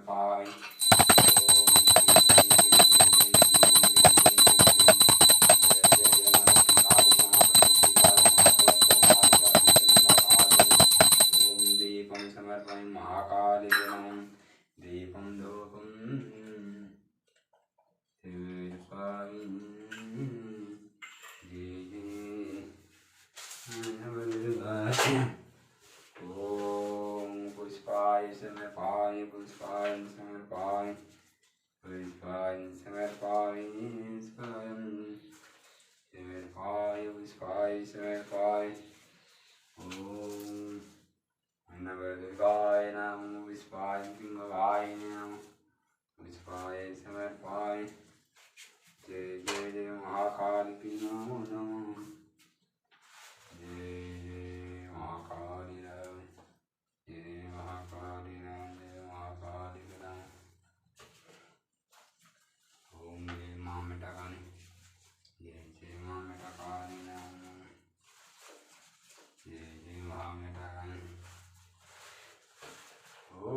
समर्पयामि। महाकाली नमः। दीपं धूपं ओम पुष्पाय समर्पयामि। पुष्पाय समर्पयामि। पुष्पाय समर्पयामि। पुष्पाय समर्पयामि। ओम नवदुर्गाय नमः। पुष्पाय पिंगलाय नमः। पुष्पाय समर्पयामि। जय जय जय महाकाली नमो नमः। जय जय महाकाली नमः। जय महाकाली नमः। जय महाकाली नमः। ओम जय मां मेटाकाली। जय जय मां मेटाकाली नमः। जय जय मां मेटाकाली।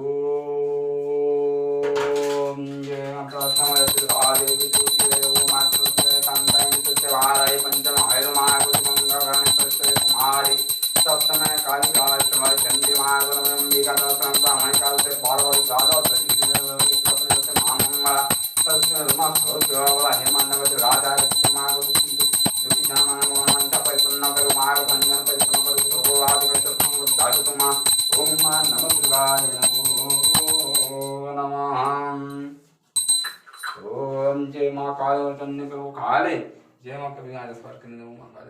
ओम जय माता समर्पयामि। विदुषे मातृके कांताय सुत्यवाराय पंचमाय मागुरुगंगागणेशस्य कुमारी सप्तमे कालिकाय समर चंडी मागुरुम विगतसं ब्राह्मण काल से पार्वती जादव सचिदेव मामंगला सस्य रमा स्वरूपवाला हेमंतवती राजा के मागुरु दुखी जनामन मनंत परिपूर्ण करो माग भंजन परिपूर्ण करो सर्ववाद के संग दातु तुम ओम नमः शिवाय नमो नमः। ओम जय मां काल वचन को खाले जय मां कभी आज स्पर्श करने मां काल